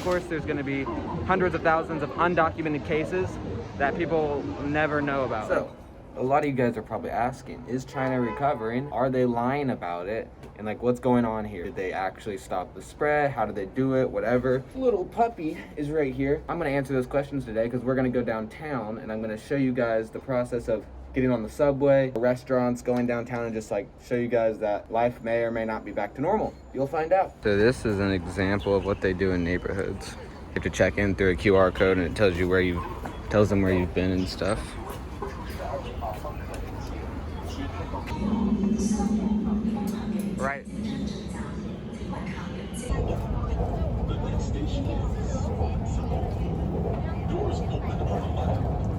course there's going to be hundreds of thousands of undocumented cases that people never know about. So, a lot of you guys are probably asking, is China recovering? Are they lying about it? And like, what's going on here? Did they actually stop the spread? How did they do it? Whatever. Little puppy is right here. I'm gonna answer those questions today because we're gonna go downtown and I'm gonna show you guys the process of getting on the subway, restaurants, going downtown, and just like show you guys that life may or may not be back to normal. You'll find out. So this is an example of what they do in neighborhoods. You have to check in through a QR code and it tells you tells them where you've been and stuff. Right.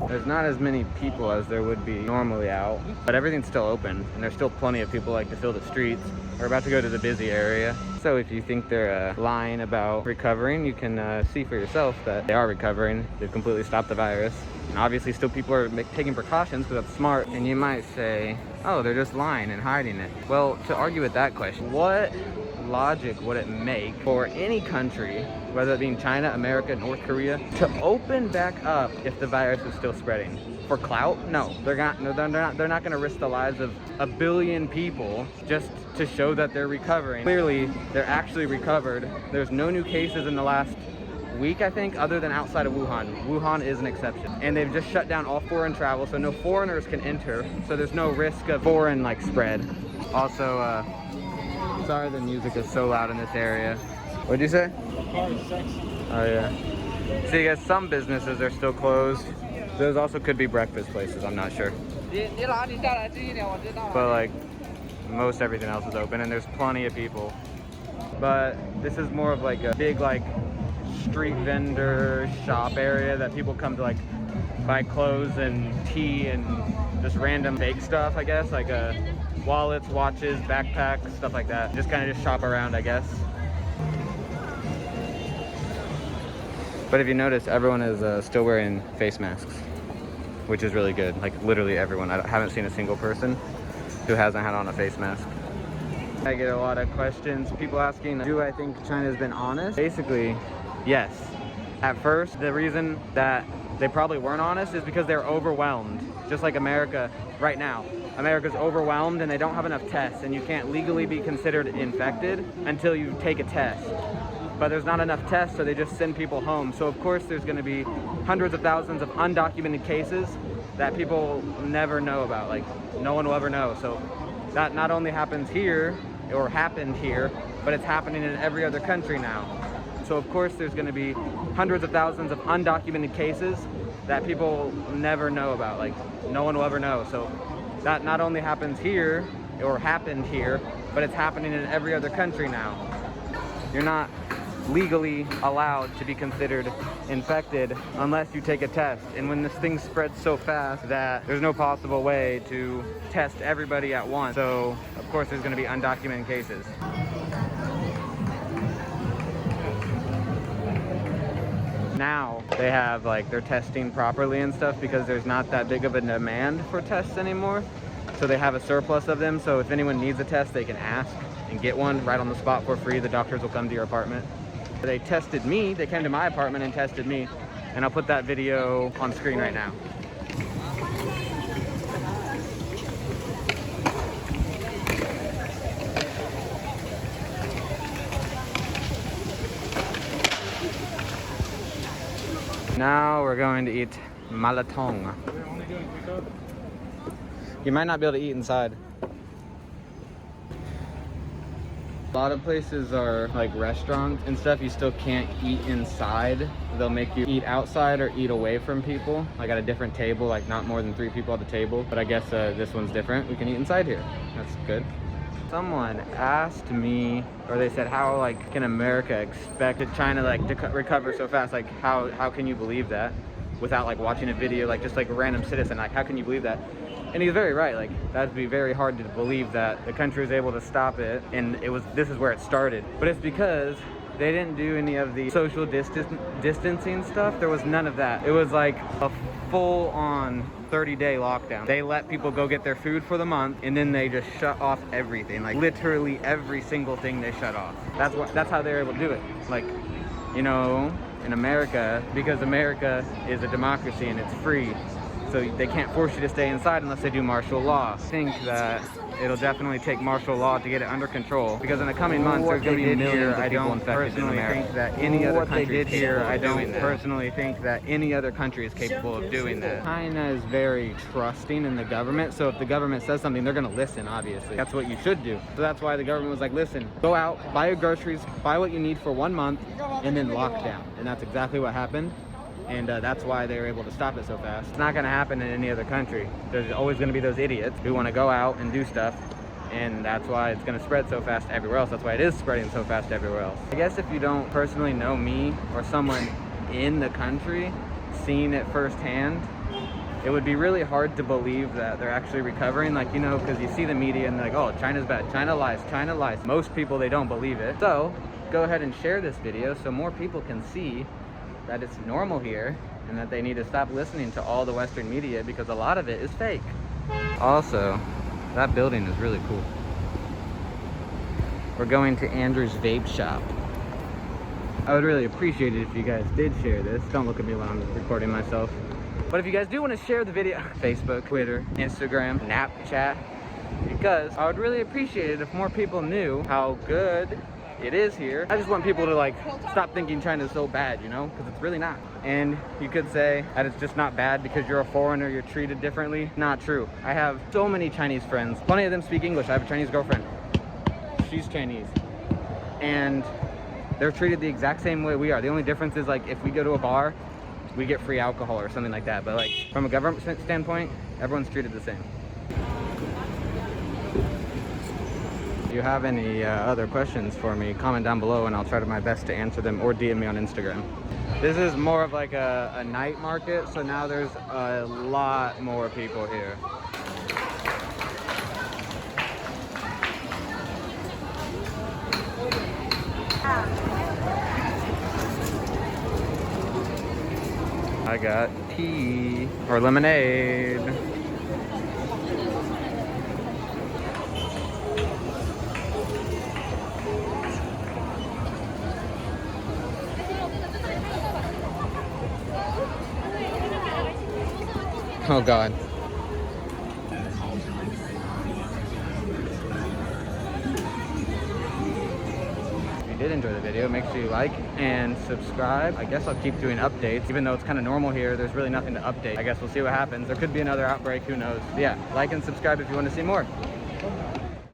There's not as many people as there would be normally out, but everything's still open and there's still plenty of people like to fill the streets. We're about to go to the busy area. So if you think they're lying about recovering, you can see for yourself that they are recovering. They've completely stopped the virus. And obviously still people are taking precautions because that's smart. And you might say, oh, they're just lying and hiding it. Well, to argue with that question, what logic would it make for any country, whether it be China, America, North Korea, to open back up if the virus is still spreading? For clout? No, they're not going to risk the lives of a billion people just to show that they're recovering. Clearly, they're actually recovered. There's no new cases in the last week, I think, other than outside of Wuhan. Wuhan is an exception. And they've just shut down all foreign travel, so no foreigners can enter. So there's no risk of foreign spread. Also, sorry the music is so loud in this area. What'd you say? Oh yeah. So you guys, some businesses are still closed. Those also could be breakfast places, I'm not sure. But like, most everything else is open and there's plenty of people. But this is more of like a big street vendor shop area that people come to buy clothes and tea and just random fake stuff, I guess, like wallets, watches, backpacks, stuff like that. Just kind of just shop around, I guess. But if you notice, everyone is still wearing face masks, which is really good. Like literally everyone. I haven't seen a single person who hasn't had on a face mask. I get a lot of questions, people asking, do I think China's been honest? Basically, yes. At first, the reason that they probably weren't honest is because they're overwhelmed. Just like America right now. America's overwhelmed and they don't have enough tests, and you can't legally be considered infected until you take a test. But there's not enough tests, so they just send people home. So of course there's going to be hundreds of thousands of undocumented cases that people never know about. Like, no one will ever know. So that not only happens here, or happened here, but it's happening in every other country now. So of course there's going to be hundreds of thousands of undocumented cases that people never know about. Like, no one will ever know. So that not only happens here, or happened here, but it's happening in every other country now. You're not legally allowed to be considered infected unless you take a test. And when this thing spreads so fast that there's no possible way to test everybody at once, so of course there's going to be undocumented cases. Now they have they're testing properly and stuff because there's not that big of a demand for tests anymore. So they have a surplus of them, so if anyone needs a test they can ask and get one right on the spot for free. The doctors will come to your apartment. They tested me, they came to my apartment and tested me, and I'll put that video on screen right now. Now we're going to eat malatong. You might not be able to eat inside. A lot of places are like restaurants and stuff, you still can't eat inside. They'll make you eat outside or eat away from people, like at a different table, like not more than 3 people at the table. But I guess this one's different. We can eat inside here. That's good. Someone asked me, or they said, how can America expect China to recover so fast? Like how can you believe that without watching a video, just a random citizen? How can you believe that? And he's very right. That'd be very hard to believe that the country was able to stop it, and this is where it started. But it's because they didn't do any of the social distancing stuff. There was none of that. It was like a full-on 30-day lockdown. They let people go get their food for the month, and then they just shut off everything. Literally every single thing they shut off. That's how they were able to do it. you know, in America, because America is a democracy and it's free, so they can't force you to stay inside unless they do martial law. I think that it'll definitely take martial law to get it under control, because in the coming months there's going to be millions of people infected in America. Think that any other country is capable of doing that. I don't personally think that any other country is capable of doing that. China is very trusting in the government, so if the government says something, they're going to listen, obviously. That's what you should do. So that's why the government was like, listen, go out, buy your groceries, buy what you need for 1 month, and then lock down. And that's exactly what happened. And that's why they were able to stop it so fast. It's not going to happen in any other country. There's always going to be those idiots who want to go out and do stuff, and that's why it's going to spread so fast everywhere else. That's why it is spreading so fast everywhere else. I guess if you don't personally know me or someone in the country, seeing it firsthand, it would be really hard to believe that they're actually recovering. Like, you know, because you see the media and they're like, oh, China's bad, China lies, China lies. Most people, they don't believe it. So go ahead and share this video so more people can see that it's normal here and that they need to stop listening to all the Western media, because a lot of it is fake. Also, that building is really cool. We're going to Andrew's vape shop. I would really appreciate it if you guys did share this. Don't look at me when I'm recording myself. But if you guys do want to share the video, Facebook, Twitter, Instagram, Snapchat, because I would really appreciate it if more people knew how good it is here. I just want people to like stop thinking China's so bad, you know, because it's really not. And you could say that it's just not bad because you're a foreigner, you're treated differently. Not true. I have so many Chinese friends. Plenty of them speak English. I have a Chinese girlfriend. She's Chinese. And they're treated the exact same way we are. The only difference is like if we go to a bar, we get free alcohol or something like that. But like from a government standpoint, everyone's treated the same. If you have any other questions for me, comment down below and I'll try to my best to answer them, or DM me on Instagram. This is more of like a night market, so now there's a lot more people here. I got tea or lemonade. Oh God. If you did enjoy the video, make sure you like and subscribe. I guess I'll keep doing updates, even though it's kind of normal here. There's really nothing to update. I guess we'll see what happens. There could be another outbreak, who knows. But yeah, like and subscribe if you want to see more.